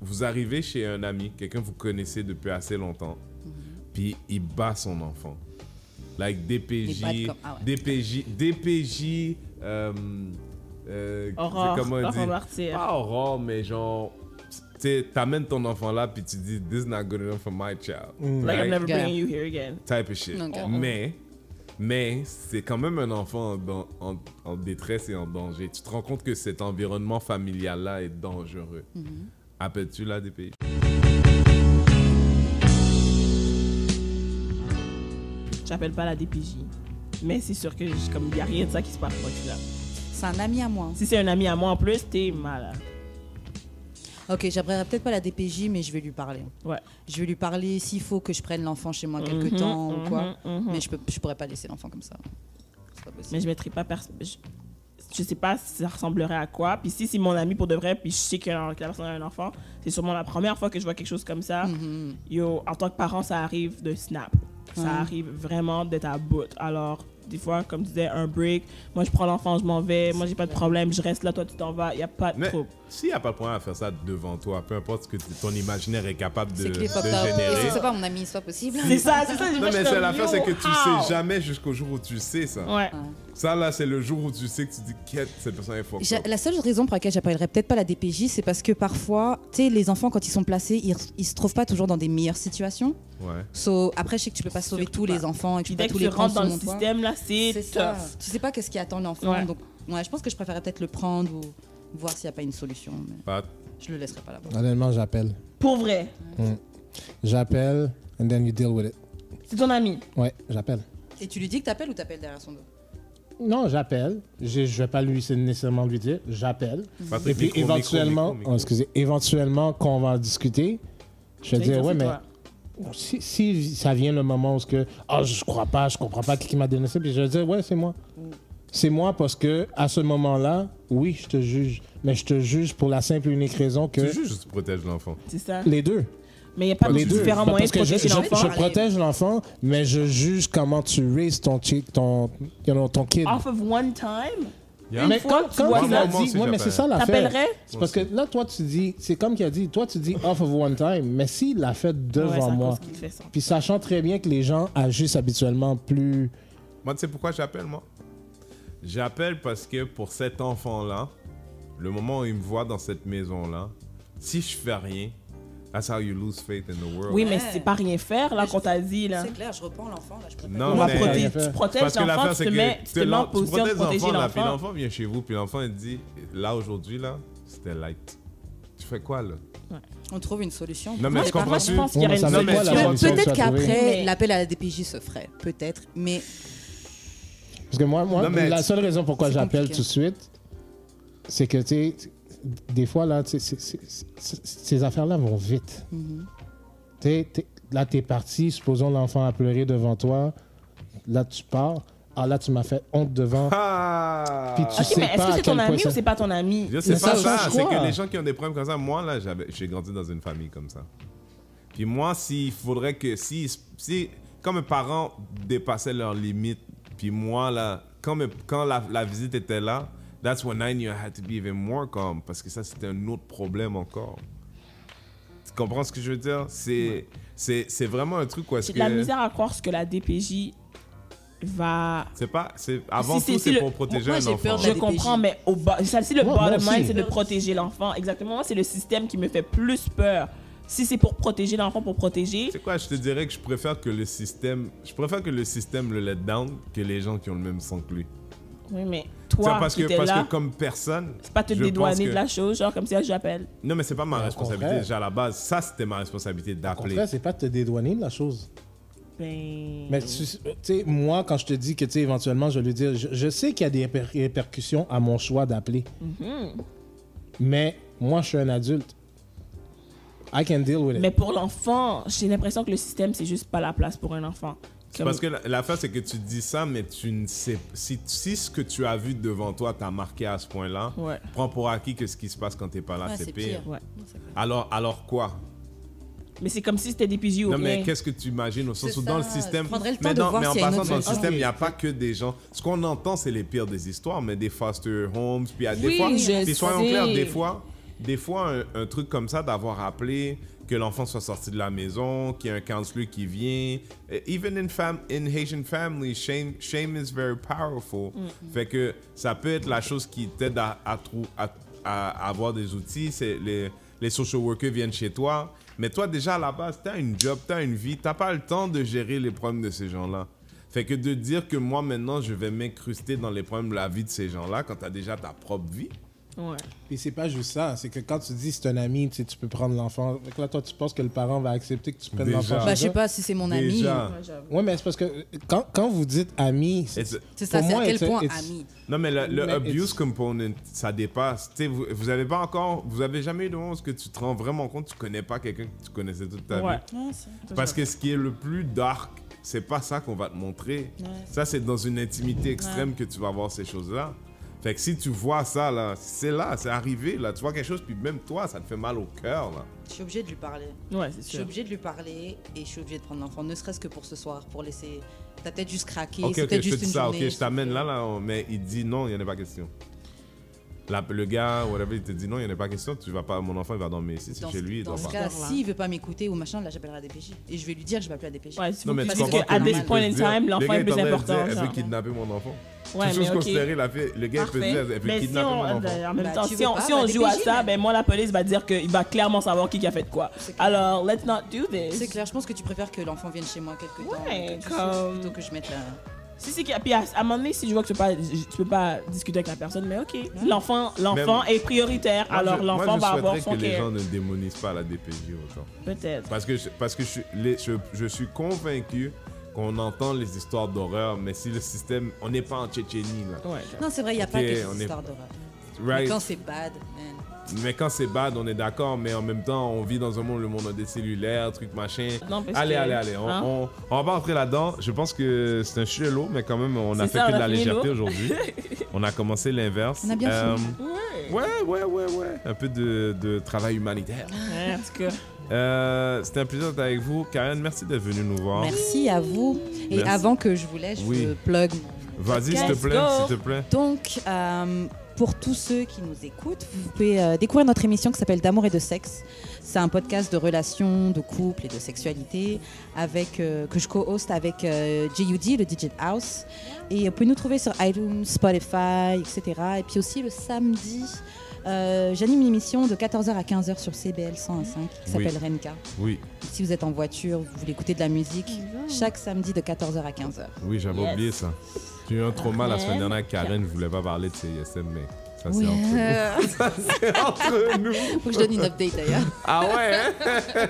Vous arrivez chez un ami, quelqu'un que vous connaissez depuis assez longtemps, puis il bat son enfant. Like DPJ, Aurore, comment on dit? enfant martyr. Pas Aurore, mais genre, tu t'amènes ton enfant là, puis tu dis, this is not good enough for my child. Like, I'm never Yeah. bringing you here again. Type of shit. Okay. Mais c'est quand même un enfant en détresse et en danger. Tu te rends compte que cet environnement familial-là est dangereux. Appelles-tu la DPJ? J'appelle pas la DPJ. Mais c'est sûr que comme il n'y a rien de ça qui se passe quand je suis là. C'est un ami à moi. Si c'est un ami à moi en plus, t'es malade. Ok, j'appellerai peut-être pas la DPJ, mais je vais lui parler. Ouais. Je vais lui parler s'il faut que je prenne l'enfant chez moi quelque temps ou quoi. Mais je pourrais pas laisser l'enfant comme ça. C'est pas possible. Mais je mettrai pas personne. Je sais pas si ça ressemblerait à quoi. Puis si c'est mon ami pour de vrai, puis je sais que la personne a un enfant, c'est sûrement la première fois que je vois quelque chose comme ça. Yo, en tant que parent, ça arrive de snap. Ça arrive vraiment d'être à bout. Alors, des fois, comme tu disais, un break. Moi, je prends l'enfant, je m'en vais. Moi, j'ai pas de problème. Je reste là, toi, tu t'en vas. Il n'y a pas de trouble. S'il n'y a pas de problème à faire ça devant toi, peu importe ce que ton imaginaire est capable de C'est générer. c'est pas mon ami, c'est pas possible. C'est ça, c'est ça. Non, mais c'est l'affaire, c'est que tu sais jamais jusqu'au jour où tu sais ça. Ouais. Ça, là, c'est le jour où tu sais que tu dis, qu'est-ce que cette personne est forte. La seule raison pour laquelle j'appellerais peut-être pas la DPJ, c'est parce que parfois, tu sais, les enfants, quand ils sont placés, ils se trouvent pas toujours dans des meilleures situations. Ouais. So, après, je sais que tu peux pas sauver tous les enfants et que tu peux pas Dès que tous tu les rentres prendre dans sur le mon toit. système, là, c'est ça. tough. Tu sais pas qu'est-ce qui attend l'enfant. Ouais. Donc, ouais, je pense que je préférerais peut-être le prendre ou voir s'il n'y a pas une solution. Mais Pat. je le laisserai pas là-bas. Honnêtement, j'appelle. Pour vrai. J'appelle, and then you deal with it. C'est ton ami. Ouais, j'appelle. Et tu lui dis que t'appelles ou t'appelles derrière son dos? Non, j'appelle. Je vais pas nécessairement lui dire. J'appelle. Patrick, Et puis micro, éventuellement, micro. oh, excusez, éventuellement, quand on va en discuter, je vais dire, ouais, mais si ça vient le moment où je crois pas, je comprends pas qui m'a donné ça, puis je vais dire, ouais, c'est moi. C'est moi parce que à ce moment-là, oui, je te juge. Mais je te juge pour la simple et unique raison que... Tu juges ou tu protèges l'enfant? C'est ça. Les deux. Mais il n'y a pas de Les deux. différents moyens de Parce que protéger l'enfant. je protège l'enfant, mais je juge comment tu raises ton kid. Off of one time? Yeah. Mais fois, tu quand vois il a ça. dit, ouais, mais c'est ça l'affaire. T'appellerais? C'est parce que là, toi, tu dis, c'est comme qu'il a dit, toi, tu dis off of one time, mais s'il l'a fait Ouais, devant c'est à moi, cause qu'il fait ça. puis sachant très bien que les gens agissent habituellement plus. Moi, tu sais pourquoi j'appelle, moi? J'appelle parce que pour cet enfant-là, le moment où il me voit dans cette maison-là, si je fais rien, that's how you lose faith in the world. Oui, mais c'est pas rien faire, là, qu'on t'a dit, là. C'est clair, je reprends l'enfant. Là, je préfère Non, On va mais- protéger. Parce Tu protèges Parce que l'enfant, l'affaire, tu te mets en position de protéger là, puis l'enfant. l'enfant vient chez vous, puis l'enfant, il dit, là, aujourd'hui, là, c'était light. Tu fais quoi, là? On trouve une solution. Non, mais Moi, tu comprends? Moi, je pense qu'il y Ouais, aurait mais ça une fait quoi, la solution. solution? Peut-être que tu as trouvé? qu'après, Mais- l'appel à la DPJ se ferait. Peut-être. Mais Parce que moi Non, mais la seule raison pourquoi c'est j'appelle compliqué. tout de suite, c'est que, tu sais, des fois, là, tu sais, ces affaires-là vont vite. Là, t'es parti, supposons l'enfant a pleuré devant toi, là, tu pars. Ah, là, tu m'as fait honte devant. Ah! Puis tu Ok, sais mais est-ce pas que à c'est quel ton point ami ça- ou c'est pas ton ami? Je sais Mais pas ça ça, change c'est quoi? que les gens qui ont des problèmes comme ça, moi, là, j'ai grandi dans une famille comme ça. Puis moi, s'il faudrait que... Si quand mes parents dépassaient leurs limites, puis moi, là, quand la visite était là, that's when I knew I had to be even more calm, parce que ça, c'était un autre problème encore. Tu comprends ce que je veux dire? C'est vraiment un truc où est-ce J'ai que... de la misère à croire ce que la DPJ va... Avant Si tout, c'est c'est le- pour protéger moi, un j'ai peur enfant. de Je la comprends, DPJ. mais si le Moi bottom aussi. line, c'est de protéger l'enfant. Exactement, moi, c'est le système qui me fait plus peur. Si c'est pour protéger l'enfant, pour protéger... C'est quoi, je te dirais que je préfère que le système le let down que les gens qui ont le même sang que lui. Oui, mais Ça, toi, parce qui que, étais parce là, que comme personne... c'est pas te je pense dédouaner que- de la chose, genre comme si j'appelle. Non, mais c'est pas ma Au responsabilité contraire. déjà à la base. Ça, c'était ma responsabilité Au d'appeler. contraire, c'est pas de te dédouaner de la chose. Ben... Mais tu sais, moi, quand je te dis que, tu sais, éventuellement, je vais lui dire, je sais qu'il y a des répercussions à mon choix d'appeler. Mais moi, je suis un adulte. I can deal with it. Mais pour l'enfant, j'ai l'impression que le système, c'est juste pas la place pour un enfant. Comme- Parce que l'affaire, c'est que tu dis ça, mais tu ne sais... Si ce que tu as vu devant toi t'a marqué à ce point-là, Ouais. prends pour acquis que ce qui se passe quand t'es pas là, Ouais, c'est c'est pire. pire. Ouais. Alors quoi? Mais c'est comme si c'était des PJ ou Non, rien. mais qu'est-ce que tu imagines au sens C'est où dans le ça, système... je prendrais le temps mais de dans- voir mais en s'il y a une passant autre dans le solution. système, il n'y a pas que des gens... Ce qu'on entend, c'est les pires des histoires, mais des foster homes, puis il y a des Oui, fois... je Puis soyons sais. clairs, des fois, un truc comme ça, d'avoir appelé, que l'enfant soit sorti de la maison, qu'il y ait un counselor qui vient. Even in Haitian families, shame is very powerful. Fait que ça peut être la chose qui t'aide à avoir des outils. C'est les social workers viennent chez toi. Mais toi, déjà, à la base, t'as une job, t'as une vie. T'as pas le temps de gérer les problèmes de ces gens-là. Fait que de dire que moi, maintenant, je vais m'incruster dans les problèmes de la vie de ces gens-là quand t'as déjà ta propre vie. Ouais. Et c'est pas juste ça, c'est que quand tu dis c'est un ami, tu sais, tu peux prendre l'enfant. Donc là, toi, tu penses que le parent va accepter que tu prennes Déjà. l'enfant? Bah, je sais pas si c'est mon ami. Déjà. Ouais, j'avoue. Ouais, mais c'est parce que quand vous dites ami, C'est ça, pour c'est moi, à quel it's- point it's- ami. Non, mais le Mais abuse it's- component, ça dépasse. Tu sais, vous avez pas encore... Vous avez jamais eu de moment où tu te rends vraiment compte que tu connais pas quelqu'un que tu connaissais toute ta Ouais. vie. Parce que ce qui est le plus dark, c'est pas ça qu'on va te montrer. Ça, c'est dans une intimité extrême que tu vas voir ces choses-là. Fait que si tu vois ça, là, c'est arrivé, là. Tu vois quelque chose, puis même toi, ça te fait mal au cœur, là. Je suis obligée de lui parler. Ouais, c'est Je suis sûr. obligée de lui parler et je suis obligée de prendre l'enfant, ne serait-ce que pour ce soir, pour laisser. T'as peut-être juste craqué, Ok, c'est ok, peut-être je te juste dis une ça, ok, journée. je t'amène là, mais il dit non, il n'y en a pas question. Le gars, whatever, il te dit non, il n'y en a pas question, tu vas pas, mon enfant, il va dormir ici, c'est chez lui, il Dans doit ce pas. cas, Là. s'il veut pas m'écouter ou machin, là j'appellerai la DPJ. Et je vais lui dire, je vais appeler la DPJ. Ouais, s'il Non, faut mais qu'il tu dise comprends qu'à que lui, this il point peut in se dire, time, le l'enfant gars, est il plus est en train de important. dire, elle genre. veut kidnapper mon enfant. Ouais, Toute chose mais ok. considérée, le gars, il peut se dire, elle veut Mais si kidnapper mon on, enfant. en même Bah, temps, tu si veux on, pas, si bah, on joue à DPJ, ça, même. ben moi la police va dire qu'il va clairement savoir qui a fait quoi. C'est clair. Alors, let's not do this. C'est clair, je pense que tu préfères que l'enfant vienne chez moi quelque temps. Ouais, que tu comme- souffres plutôt que je mette la. Si, puis à un moment donné, si je vois que tu peux pas discuter avec la personne, mais ok, l'enfant est prioritaire, Moi, alors moi, l'enfant va avoir souhaiterais son que les gens care. ne démonisent pas la DPJ autant. Peut-être. Parce que je suis convaincu qu'on entend les histoires d'horreur, mais si le système... On n'est pas en Tchétchénie, là. Ouais. Non, c'est vrai, il n'y a pas Ok, que on ces est- histoires d'horreur. Mais Right? quand c'est bad, man. Mais quand c'est bad, on est d'accord, mais en même temps, on vit dans un monde, le monde a des cellulaires, trucs, machin. Non, parce Allez, que- allez. Hein? On va pas rentrer là-dedans. Je pense que c'est un sujet lourd, mais quand même, on a C'est fait ça, que de on a la fini légèreté lourd. aujourd'hui. On a commencé l'inverse. On a bien fini. Ouais. Un peu de travail humanitaire. Ouais, en tout cas. C'était un plaisir d'être avec vous. Karen, merci d'être venue nous voir. Merci à vous. Et Merci. avant que je vous laisse, je Oui. veux plug mon Vas-y, s'il te Let's plaît, go. s'il te plaît. Donc, pour tous ceux qui nous écoutent, vous pouvez découvrir notre émission qui s'appelle D'amour et de sexe. C'est un podcast de relations, de couple et de sexualité que je co-host avec J.U.D., le DJ House. Et vous pouvez nous trouver sur iTunes, Spotify, etc. Et puis aussi le samedi, j'anime une émission de 14h à 15h sur CBL 101.5 qui s'appelle Renka. Oui, Si vous êtes en voiture, vous voulez écouter de la musique, chaque samedi de 14h à 15h. oui, j'avais Yes. oublié ça. J'ai eu un trauma la semaine dernière avec Karen. Je voulais pas parler de CISM, mais ça, c'est entre nous. Ça, c'est entre nous. Faut que je donne une update d'ailleurs. Ah ouais, hein?